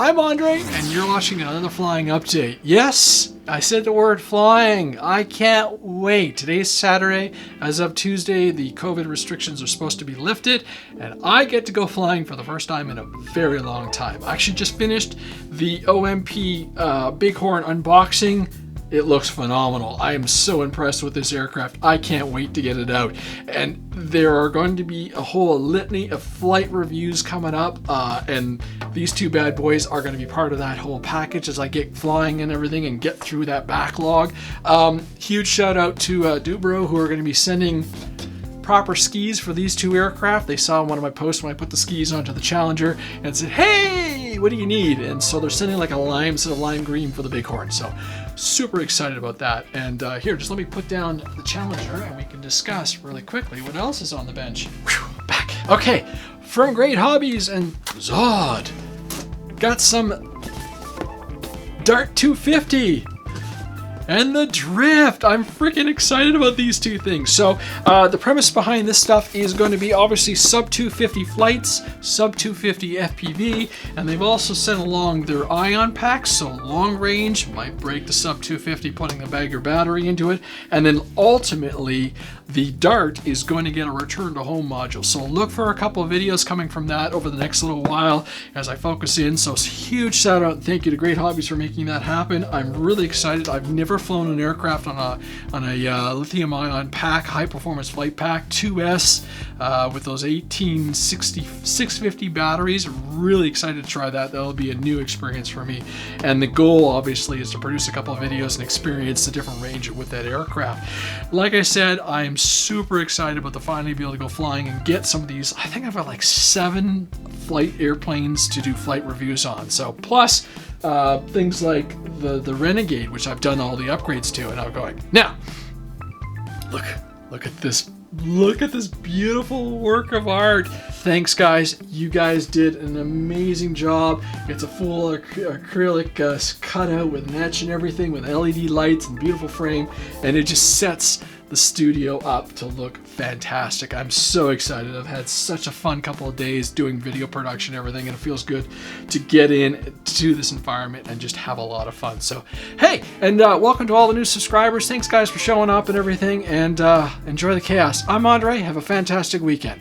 I'm Andre, and you're watching another flying update. Yes, I said the word flying. I can't wait. Today's Saturday. As of Tuesday, the COVID restrictions are supposed to be lifted, and I get to go flying for the first time in a very long time. I actually just finished the OMP Bighorn unboxing. It looks phenomenal. I am so impressed with this aircraft. I can't wait to get it out. And there are going to be a whole litany of flight reviews coming up. And these two bad boys are going to be part of that whole package as I get flying and everything and get through that backlog. Huge shout out to Dubro, who are going to be sending proper skis for these two aircraft. They saw one of my posts when I put the skis onto the Challenger and said, hey, what do you need? And so they're sending like a lime, sort of lime green for the Bighorn. So super excited about that. And here, just let me put down the Challenger and we can discuss really quickly what else is on the bench. Whew, back. Okay, from Great Hobbies and ZOHD, got some Dart 250. And the Drift. I'm freaking excited about these two things. So the premise behind this stuff is going to be obviously sub 250 flights, sub 250 FPV, and they've also sent along their ion packs, so long range, might break the sub 250 putting the bagger battery into it, and then ultimately the Dart is going to get a return to home module. So look for a couple of videos coming from that over the next little while as I focus in. So huge shout out and thank you to Great Hobbies for making that happen. I'm really excited. I've never flown an aircraft on a lithium ion pack, high performance flight pack 2S with those 1860 650 batteries. Really excited to try that. That'll be a new experience for me. And the goal obviously is to produce a couple of videos and experience the different range with that aircraft. Like I said, I'm super excited about the finally be able to go flying and get some of these. I think I've got like 7 flight airplanes to do flight reviews on. So plus things like the Renegade, which I've done all the upgrades to, and I'm going, now look at this. Look at this beautiful work of art. Thanks guys, you guys did an amazing job. It's a full acrylic cutout with an etch and everything with LED lights and beautiful frame, and it just sets the studio up to look fantastic. I'm so excited. I've had such a fun couple of days doing video production and everything, and it feels good to get in to this environment and just have a lot of fun. So hey, and welcome to all the new subscribers. Thanks guys for showing up and everything, and enjoy the chaos. I'm Andre. Have a fantastic weekend.